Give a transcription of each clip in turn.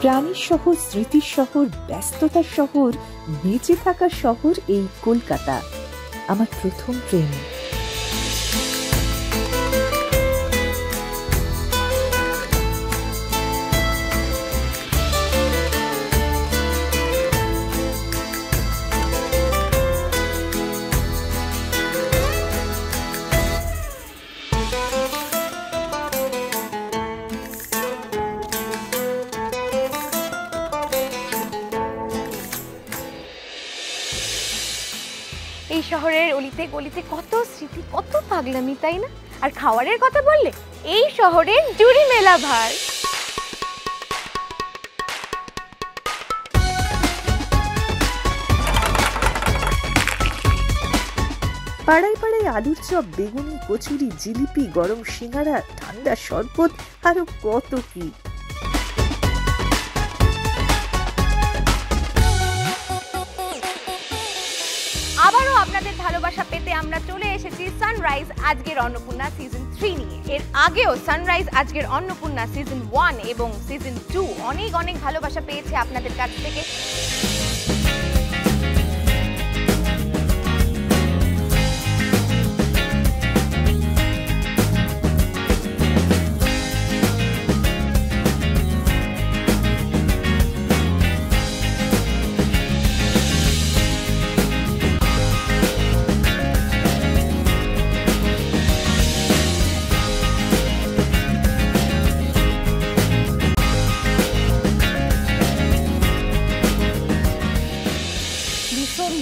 প্রাণীর শহর, স্মৃতির শহর, ব্যস্ততার শহর, বেঁচে থাকার শহর এই কলকাতা। আমার প্রথম প্রেম। এই শহরের অলিতে গলিতে কত স্মৃতি, কত পাগলামি, তাই না? আর খাবারের কথা বললে এই শহরের জুড়ি মেলা ভার। পাড়ায় পাড়ায় আলুর চপ, বেগুনি, কচুরি, জিলিপি, গরম সিঙ্গারা, ঠান্ডা শরবত, আরো কত কি। আবারও আপনাদের ভালোবাসা পেতে আমরা চলে এসেছি সানরাইজ আজকের অন্নপূর্ণা সিজন 3 নিয়ে। এর আগেও সানরাইজ আজকের অন্নপূর্ণা সিজন 1 এবং সিজন 2 অনেক অনেক ভালোবাসা পেয়েছে আপনাদের কাছ থেকে।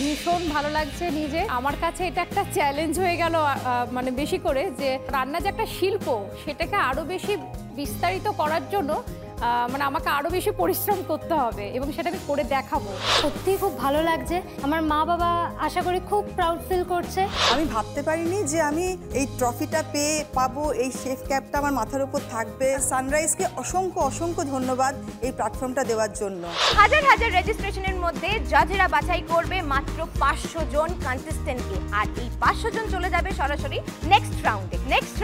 ভীষণ ভালো লাগছে নিজে। আমার কাছে এটা একটা চ্যালেঞ্জ হয়ে গেল, মানে বেশি করে যে রান্না যে একটা শিল্প সেটাকে আরো বেশি বিস্তারিত করার জন্য মানে আমাকে আরো বেশি পরিশ্রম করতে হবে এবং সেটা আমি করে দেখাবো। সত্যিই খুব ভালো লাগছে। আমার মা বাবা আশা করি খুব প্রাউড ফিল করছে। আমি ভাবতে পারিনি যে আমি এই ট্রফিটা পেয়ে পাবো, এই শেফ ক্যাপটা আমার মাথার উপর থাকবে। সানরাইজকে অসংখ্য অসংখ্য ধন্যবাদ এই প্ল্যাটফর্মটা দেওয়ার জন্য। হাজার হাজার রেজিস্ট্রেশনের মধ্যে জাজেরা বাছাই করবে মাত্র 500 জন কন্টেস্টেন্টকে, আর এই 500 জন চলে যাবে সরাসরি নেক্সট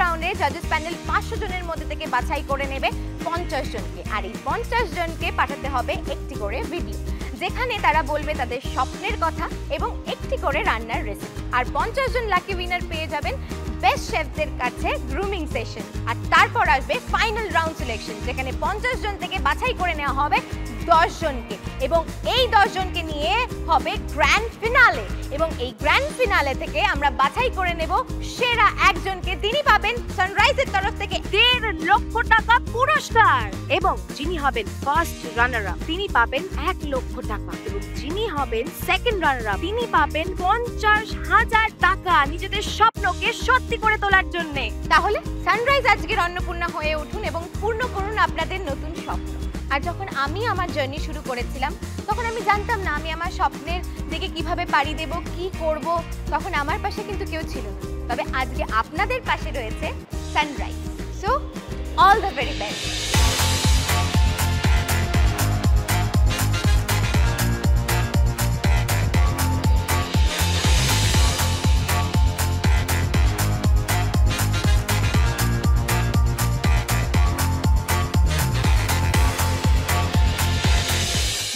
রাউন্ডে। জাজেস প্যানেল 500 জনের মধ্যে থেকে বাছাই করে নেবে 50 জনকে, আর এই 50 জনকে পাঠাতে হবে একটি করে ভিডিও, যেখানে তারা বলবে তাদের স্বপ্নের কথা এবং একটি করে রান্নার রেসিপি। আর 50 জন লাকি উইনার পেয়ে যাবেন বেস্ট শেফদের কাছে গ্রুমিং সেশন। আর তারপর আসবে ফাইনাল রাউন্ড সিলেকশন, যেখানে 50 জন থেকে বাছাই করে নেওয়া হবে 10 জনকে, এবং এই 10 জনকে নিয়ে হবে গ্র্যান্ড ফিনালে, এবং এই গ্র্যান্ড ফিনালে থেকে আমরা বাছাই করে নেব সেরা একজনকে। তিনি পাবেন সানরাইজের তরফ থেকে 1.5 লক্ষ টাকা পুরস্কার, এবং যিনি হবেন ফার্স্ট রানার আপ তিনি পাবেন 1 লক্ষ টাকা, এবং যিনি হবেন সেকেন্ড রানার আপ তিনি পাবেন 50,000 টাকা নিজেদের স্বপ্নকে সত্যি করে তোলার জন্য। তাহলে সানরাইজ আজকের অন্নপূর্ণা হয়ে উঠুন এবং পূর্ণ করুন আপনাদের নতুন স্বপ্ন। আর যখন আমি আমার জার্নি শুরু করেছিলাম তখন আমি জানতাম না আমি আমার স্বপ্নের দিকে কিভাবে পাড়ি দেব, কি করব, তখন আমার পাশে কিন্তু কেউ ছিল না। তবে আজকে আপনাদের পাশে রয়েছে Sunrise. So all the very best.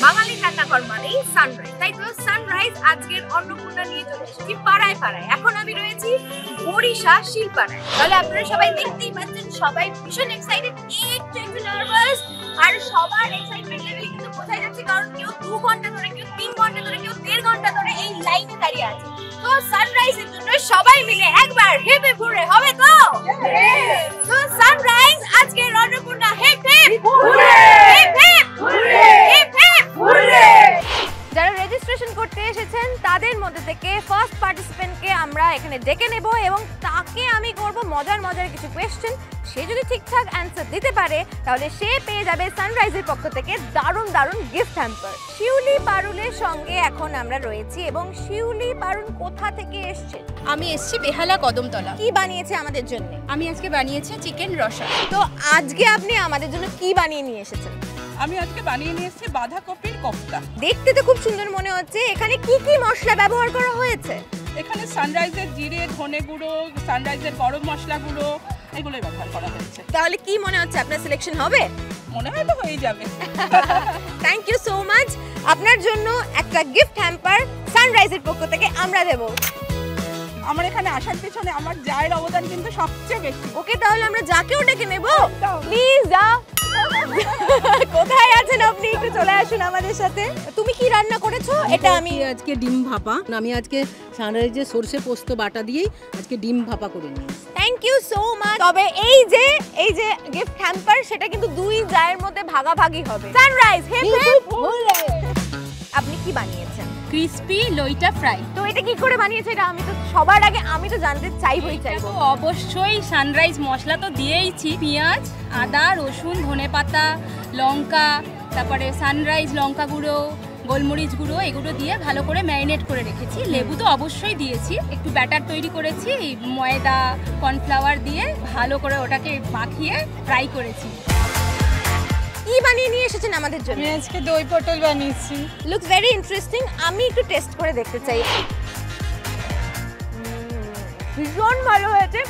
বাঙালি রান্নাঘর মানেই সানরাইজ, তাই তো সানরাইজ আজকের অন্নপূর্ণা নিয়ে চলে এসেছি পাড়ায় পাড়ায়। এখন আমি রয়েছি বরিশা শিলপাড়ায়। তাহলে আপনারা সবাই দেখতেই পাচ্ছেন, সবাই ভীষণ এক্সাইটেড, একটু নার্ভাস, আর সবার এক্সাইটমেন্ট লেভেল কিন্তু বোঝাই যাচ্ছে, কারণ কেউ 2 ঘন্টা ধরে, কেউ 3 ঘন্টা ধরে, কেউ 1.5 ঘন্টা ধরে এই লাইনে দাঁড়িয়ে আছে। তো সানরাইজের জন্য সবাই মিলে একবার হিপ হিপ হুররে হবে তো? তো সানরাইজ আজকের Annapurna hip hip hooray, hip hip hooray, hip hip hooray. যারা রেজিস্ট্রেশন করতে এসেছেন তাদের মধ্যে থেকে ফার্স্ট পার্টিসিপেন্টকে আমরা এখানে ডেকে নেব, এবং তাকে আমি করব মজার কিছু কোয়েশ্চেন। সে যদি ঠিকঠাক অ্যান্সার দিতে পারে তাহলে সে পেয়ে যাবে সানরাইজের পক্ষ থেকে দারুণ গিফট হ্যাম্পার। শিউলি পারুলের সঙ্গে এখন আমরা রয়েছি, এবং শিউলি পারুল কোথা থেকে এসেছে? আমি এসেছি বেহালা কদমতলা। কি বানিয়েছে আমাদের জন্য? আমি আজকে বানিয়েছি চিকেন রসা। তো আজকে আপনি আমাদের জন্য কি বানিয়ে নিয়ে এসেছেন? আমি আজকে বানিয়ে নিয়ে এসেছি বাঁধাকপির কোফতা। দেখতে তো খুব সুন্দর মনে হচ্ছে। এখানে কি কি মশলা ব্যবহার করা হয়েছে? এখানে সানরাইজের জিরে, ধনে গুঁড়ো, সানরাইজের গরম মশলা গুঁড়ো, এগুলোই ব্যবহার করা হয়েছে। তাহলে কি মনে হচ্ছে আপনার সিলেকশন হবে? মনে হয় তো হয়ে যাবে। Thank you so much. আপনার জন্য একটা গিফট হ্যাম্পার সানরাইজের পক্ষ থেকে আমরা দেব। আমার এখানে আসার পেছনে আমার জায়ের অবদান কিন্তু সবচেয়ে বেশি। ওকে, তাহলে আমরা যাকেও ডেকে নেব। প্লিজ যা। কোথায় আছেন আপনি? একটু চলে আসুন আমাদের সাথে। তুমি কি রান্না করেছো? এটা আমি আজকে ডিম ভাপা, আমি আজকে সানরাইজের সরষে পোস্ত বাটা দিয়েই আজকে ডিম ভাপা করে নিয়েছি। Thank you so much. তবে এই যে গিফট হ্যাম্পার, সেটা কিন্তু দুই জায়ের মধ্যে ভাগাভাগি হবে। Sunrise hip hip hurray. আপনি কি বানিয়েছেন? ক্রিসপি লইটা ফ্রাই। তো এটা কি করে বানিয়েছে? এটা আমি তো সবার আগে আমি তো জানতে চাইবই চাইবো। অবশ্যই সানরাইজ মশলা তো দিয়েইছি, পেঁয়াজ, আদা, রসুন, ধনেপাতা, লঙ্কা, তারপরে সানরাইজ লঙ্কা গুঁড়ো, গোলমরিচ গুঁড়ো, এগুলো দিয়ে ভালো করে ম্যারিনেট করে রেখেছি। লেবু তো অবশ্যই দিয়েছি। একটু ব্যাটার তৈরি করেছি, ময়দা কর্নফ্লাওয়ার দিয়ে ভালো করে ওটাকে মাখিয়ে ফ্রাই করেছি। কি বানিয়ে নিয়ে এসেছেন আমাদের জন্য? আমি আজকে দই পটল বানিয়েছি। Looks very interesting. আমি একটু টেস্ট করে দেখতে চাই। ভীষণ ভালো হয়েছে।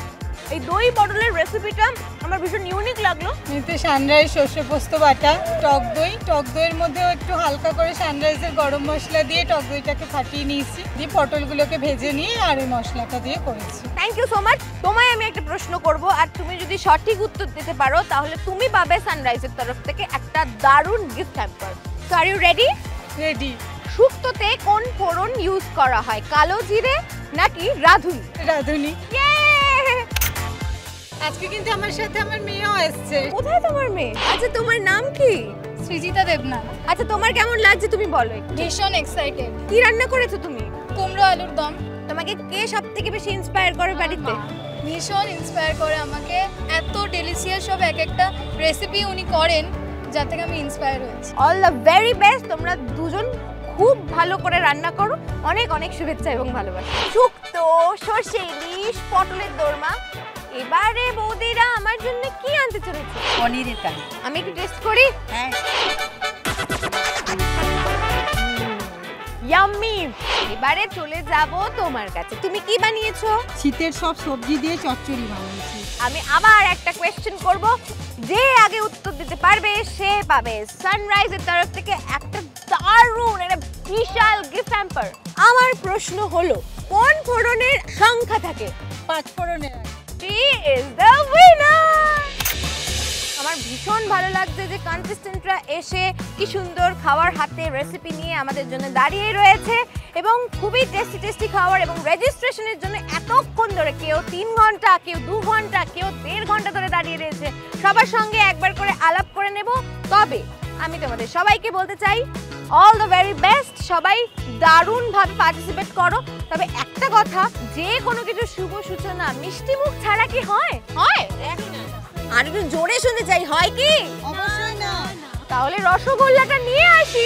এই দই পটলের রেসিপিটা আমার ভীষণ ইউনিক লাগলো। এতে সানরাইজ সর্ষে পোস্ত বাটা, টক দইয়ের মধ্যেও একটু হালকা করে সানরাইজের গরম মশলা দিয়ে টক দইটাকে ফাটিয়ে নিয়েছি, দিয়ে পটলগুলোকে ভেজে নিয়ে আর এই মশলাটা দিয়ে করেছি। Thank you so much. তোমায় আমি একটা প্রশ্ন করব, আর তুমি যদি সঠিক উত্তর দিতে পারো তাহলে তুমি পাবে সানরাইজের তরফ থেকে একটা দারুণ gift hamper. So are you ready? Ready. শুক্তোতে কোন ফোড়ন ইউজ করা হয়? কালো জিরে নাকি রাঁধুনি? রাঁধুনি। আজকে কিন্তু আমার সাথে আমার মেয়েও এসছে। কোথায় তোমার মেয়ে? আচ্ছা, তোমার নাম কি? সৃজিতা দেবনাথ। আচ্ছা, তোমার কেমন লাগছে তুমি বলো একটু। ভীষণ এক্সাইটেড। কি রান্না করেছো তুমি? কুমড়ো আলুর দম। তোমাকে কে সবথেকে বেশি ইন্সপায়ার করে বাড়িতে? ভীষণ ইন্সপায়ার করে আমাকে। এত ডেলিশিয়াস সব এক একটা রেসিপি উনি করেন, যা থেকে আমি ইন্সপায়ার হয়েছি। All the very best. তোমরা দুজন খুব ভালো করে রান্না করো। অনেক অনেক শুভেচ্ছা এবং ভালোবাসা। শুক্তো, সর্ষে ইলিশ, পটলের দোরমা। এবারে বৌদিরা আমার জন্য কি আনতে চলেছে? পনিরের কারি। আমি একটু টেস্ট করি। হ্যাঁ। ইয়াম্মি। এবারে চলে যাব তোমার কাছে। তুমি কি বানিয়েছো? শীতের সব সবজি দিয়ে চচ্চড়ি বানিয়েছি। আমি আবার একটা কোয়েশ্চেন করব, যে আগে উত্তর দিতে পারবে সে পাবে সানরাইজের তরফ থেকে একটা দারুণ একটা বিশাল গিফট হ্যাম্পার। আমার প্রশ্ন হলো, কোন ফোড়নের সংখ্যা থাকে? 5 ফোড়নের। She is the winner! আমার ভীষণ ভালো লাগছে যে কন্টেস্টেন্টরা এসে কি সুন্দর খাবার হাতে রেসিপি নিয়ে আমাদের জন্য দাঁড়িয়ে রয়েছে, এবং খুবই টেস্টি খাবার। এবং রেজিস্ট্রেশনের জন্য এতক্ষণ ধরে কেউ 3 ঘন্টা, কেউ 2 ঘন্টা, কেউ 1.5 ঘন্টা ধরে দাঁড়িয়ে রয়েছে। সবার সঙ্গে একবার করে আলাপ করে নেব। তবে আমি তোমাদের সবাইকে বলতে চাই, অল দ্য ভেরি বেস্ট। সবাই দারুণভাবে পার্টিসিপেট করো। তবে একটা কথা, যে কোনো কিছু শুভ সূচনা মিষ্টি মুখ ছাড়া কি হয়? হয়? আর একটু জোরে শুনতে চাই, হয় কি? অবশ্যই না। তাহলে রসগোল্লাটা নিয়ে আসি।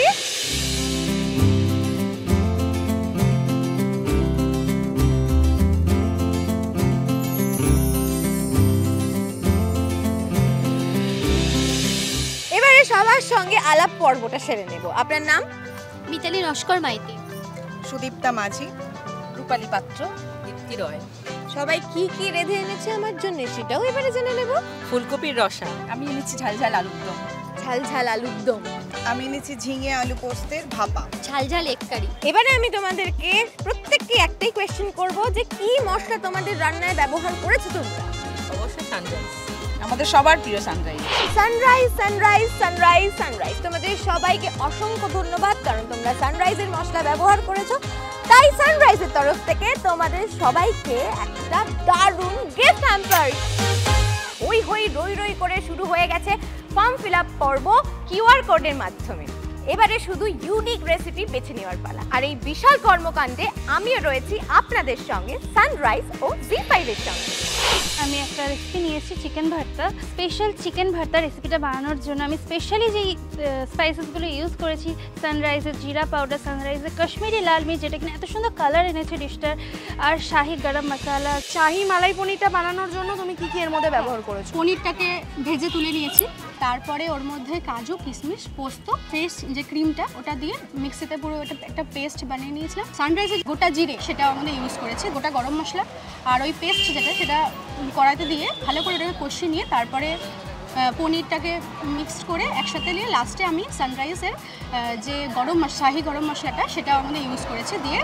এবারে সবার সঙ্গে আলাপ পর্বটা সেরে নেব। আপনার নাম? মিতালি নস্কর মাইতি। সুদীপ্তা মাঝি, রূপালী পাত্র, দীপ্তি রয়। সবাই কি কি রেঁধে এনেছে আমার জন্য সেটাও এবারে জেনে নেব। ফুলকপির রসা। আমি এনেছি ঝাল ঝাল আলুর দম। ঝাল ঝাল আলুর দম। আমি এনেছি ঝিঙে আলু পোস্তের ভাপা। ঝাল ঝাল এগ কারি। এবারে আমি তোমাদেরকে প্রত্যেককে একটাই কোয়েশ্চেন করব, যে কি মশলা তোমাদের রান্নায় ব্যবহার করেছো তোমরা? অবশ্যই সানরাইজ, আমাদের সবার প্রিয় sunrise. Sunrise sunrise sunrise sunrise. তোমাদের সবাইকে অসংখ্য ধন্যবাদ, কারণ তোমরা সানরাইজের মশলা ব্যবহার করেছো। তাই সানরাইজের তরফ থেকে তোমাদের সবাইকে একটা দারুণ গিফট হ্যাম্পার। হই হই রই রই করে শুরু হয়ে গেছে ফর্ম ফিল আপ পর্ব কিউআর কোডের মাধ্যমে। এবারে শুধু ইউনিক রেসিপি বেছে নেওয়ার পালা। আর এই বিশাল কর্মকাণ্ডে আমিও রয়েছি আপনাদের সঙ্গে, সানরাইজ ও জি5 এর সঙ্গে। আমি একটা রেসিপি নিয়েছি চিকেন ভর্তা। স্পেশাল চিকেন ভর্তা রেসিপিটা বানানোর জন্য আমি স্পেশালি যেই স্পাইসেসগুলো ইউজ করেছি, সানরাইজের জিরা পাউডার, সানরাইজের কাশ্মীরি লাল মির্চ, যেটা কিনা এত সুন্দর কালার এনেছে ডিশটার, আর শাহি গরম মশলা। শাহি মালাই পনিরটা বানানোর জন্য তুমি কি কি এর মধ্যে ব্যবহার করেছো? পনিরটাকে ভেজে তুলে নিয়েছি, তারপরে ওর মধ্যে কাজু, কিশমিশ, পোস্ত, পেস্ট যে ক্রিমটা ওটা দিয়ে মিক্সিতে পুরো ওটা একটা পেস্ট বানিয়ে নিয়েছিলাম। সানরাইজের গোটা জিরে সেটা ওর মধ্যে ইউজ করেছি, গোটা গরম মশলা, আর ওই পেস্ট যেটা সেটা কড়াইতে দিয়ে ভালো করে ওটাকে কষিয়ে নিয়ে তারপরে পনিরটাকে মিক্সড করে একসাথে নিয়ে লাস্টে আমি সানরাইজের যে শাহি গরম মশলাটা সেটা ওর মধ্যে ইউজ করেছি, দিয়ে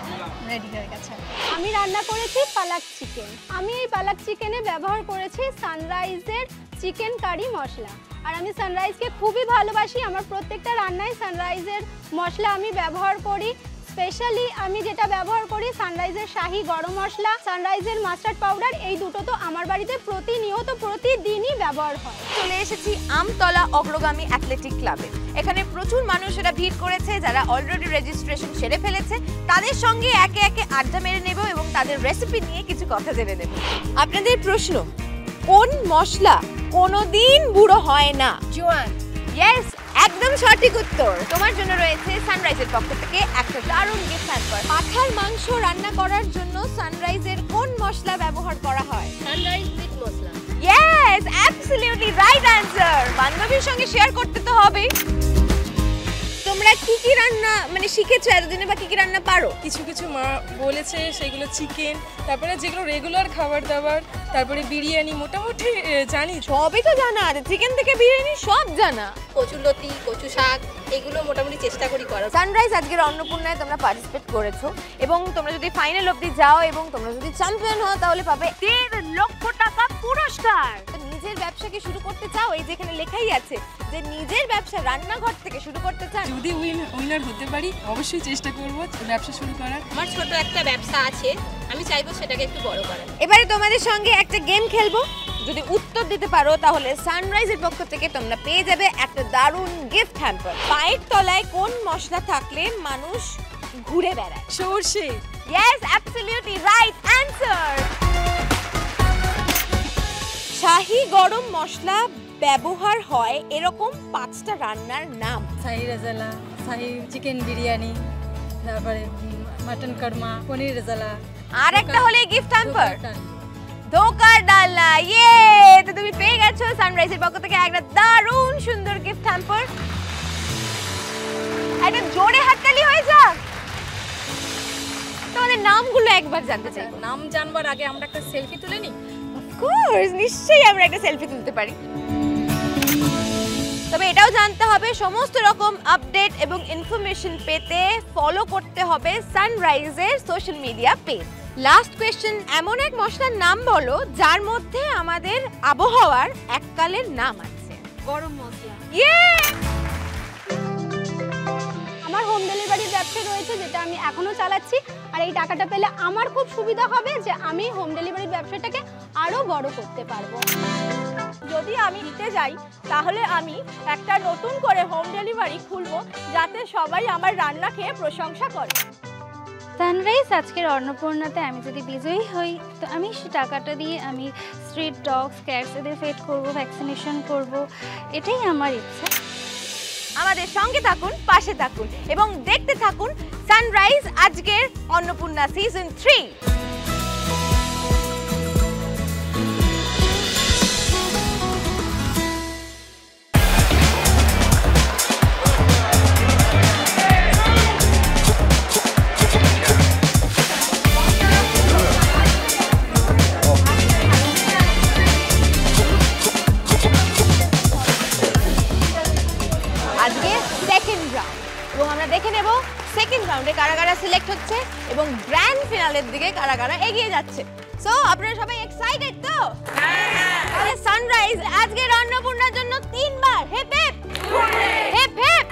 রেডি হয়ে গেছে। আমি রান্না করেছি পালাক চিকেন। আমি এই পালাক চিকেনে ব্যবহার করেছি সানরাইজের চিকেন কারি মশলা। আর আমি সানরাইজকে খুবই ভালোবাসি, আমার প্রত্যেকটা রান্নায় সানরাইজের মশলা আমি ব্যবহার করি। স্পেশালি আমি যেটা ব্যবহার করি সানরাইজের শাহি গরম মশলা, সানরাইজের মাস্টার্ড পাউডার, এই দুটো তো আমার বাড়িতে প্রতিনিয়ত প্রতিদিনই ব্যবহার হয়। চলে এসেছি আমতলা অগ্রগামী অ্যাথলেটিক ক্লাবে। এখানে প্রচুর মানুষেরা ভিড় করেছে যারা অলরেডি রেজিস্ট্রেশন সেরে ফেলেছে। তাদের সঙ্গে একে একে আড্ডা মেরে নেব এবং তাদের রেসিপি নিয়ে কিছু কথা জেনে নেব। আপনাদের প্রশ্ন, কোন মশলা কোনোদিন বুড়ো হয় না? জোয়ান। ইয়েস, একদম সঠিক উত্তর। তোমার জন্য রয়েছে সানরাইজের পক্ষ থেকে একটা দারুণ গিফট হ্যাম্পার। পাঠার মাংস রান্না করার জন্য সানরাইজের কোন মশলা ব্যবহার করা হয়? সানরাইজ মিট মশলা। Yes, absolutely right answer. বান্ধবীর সঙ্গে শেয়ার করতে তো হবেই। তোমরা কি কি রান্না শিখেছো এতদিনে, বা কি কি রান্না পারো? কিছু কিছু মা বলেছে, সেগুলো চিকেন, তারপরে যেগুলো রেগুলার খাবার দাবার, তারপরে বিরিয়ানি মোটামুটি জানি। সবই তো জানা আছে, চিকেন থেকে বিরিয়ানি সব জানা। কচুলতি, কচু শাক এগুলো মোটামুটি চেষ্টা করি করার। সানরাইজ আজকের অন্নপূর্ণায় তোমরা পার্টিসিপেট করেছো এবং তোমরা যদি ফাইনাল অবধি যাও এবং তোমরা যদি চ্যাম্পিয়ন হও তাহলে পাবে 1.5 লক্ষ টাকা পুরস্কার। তো নিজের ব্যবসাকে শুরু করতে চাও, এই যেখানে লেখাই আছে যে নিজের ব্যবসা রান্নাঘর থেকে শুরু করতে চান। যদি উইনার হতে পারি অবশ্যই চেষ্টা করব ব্যবসা শুরু করার। আমার ছোট একটা ব্যবসা আছে, আমি চাইবো সেটাকে একটু বড় করার। এবারে তোমাদের সঙ্গে একটা গেম খেলবো। যদি উত্তর দিতে পারো তাহলে সানরাইজের পক্ষ থেকে তোমরা পেয়ে যাবে একটা দারুণ গিফট হ্যাম্পার। পায়ের তলায় কোন মশলা থাকলে মানুষ ঘুরে বেড়ায়? সরষে। Yes, absolutely right answer. শাহি গরম মশলা ব্যবহার হয় এরকম 5টা রান্নার নাম। শাহি রেজালা, শাহি চিকেন বিরিয়ানি, তারপরে মাটন কর্মা, পনির রেজালা, আর একটা হলে গিফট হ্যাম্পার ধোকার ডালনা। ইয়ে, তো তুমি পেয়ে গেছো সানরাইজের পক্ষ থেকে একটা দারুণ সুন্দর গিফট হ্যাম্পার। একটা জোরে হাততালি হয়ে যাক। তোমাদের নামগুলো একবার জানতে চাই। নাম জানবার আগে আমরা একটা সেলফি তুলে নিই। অফকোর্স, নিশ্চয়ই আমরা একটা সেলফি তুলতে পারি। তবে এটাও জানতে হবে সমস্ত রকম আপডেট এবং ইনফরমেশন পেতে ফলো করতে হবে সানরাইজের social media page. Last question, এমন এক মশলার নাম বলো যার মধ্যে আমাদের আবহাওয়ার এককালের নাম আছে। গরম মশলা। ইয়ে, আমার হোম ডেলিভারির ব্যবসা রয়েছে যেটা আমি এখনো চালাচ্ছি। আর এই টাকাটা পেলে আমার খুব সুবিধা হবে যে আমি হোম ডেলিভারির ব্যবসাটাকে আরো বড় করতে পারবো। যদি আমি নিতে যাই তাহলে আমি একটা নতুন করে হোম ডেলিভারি খুলবো যাতে সবাই আমার রান্না খেয়ে প্রশংসা করে। সানরাইজ আজকের অন্নপূর্ণাতে আমি যদি বিজয়ী হই তো আমি সে টাকাটা দিয়ে আমি স্ট্রিট ডগস, ক্যাটস এদের ফেড করব, ভ্যাকসিনেশন করব, এটাই আমার ইচ্ছা। আমাদের সঙ্গে থাকুন, পাশে থাকুন এবং দেখতে থাকুন সানরাইজ আজকের অন্নপূর্ণা সিজন 3। এবং আমরা দেখে নেব সেকেন্ড রাউন্ডে কারা কারা সিলেক্ট হচ্ছে এবং গ্র্যান্ড ফিনালের দিকে কারা কারা এগিয়ে যাচ্ছে। সো আপনারা সবাই এক্সাইটেড তো? তাহলে সানরাইজ আজকের অন্নপূর্ণার জন্য 3 বার হেপ হেপ হেপ হেপ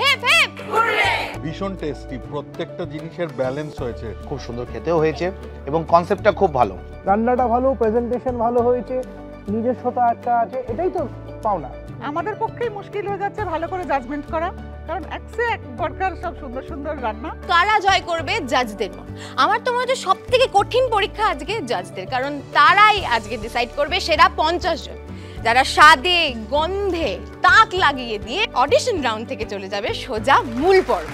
হেপ হেপ। ভীষণ টেস্টি, প্রত্যেকটা জিনিসের ব্যালেন্স হয়েছে, খুব সুন্দর খেতেও হয়েছে এবং কনসেপ্টটা খুব ভালো। রান্নাটা ভালো, প্রেজেন্টেশন ভালো হয়েছে, নিজস্বতা একটা আছে, এটাই তো পাওনা। আমাদের পক্ষেই মুশকিল হয়ে যাচ্ছে ভালো করে জাজমেন্ট করা, কারণ এক দরকার সব সুন্দর সুন্দর রান্না। কারা জয় করবে জাজদের মন? আমার তো মনে হচ্ছে সব থেকে কঠিন পরীক্ষা আজকে জাজদের, কারণ তারাই আজকে ডিসাইড করবে সেরা 50 জন যারা স্বাদে গন্ধে তাক লাগিয়ে দিয়ে অডিশন রাউন্ড থেকে চলে যাবে সোজা মূল পর্ব।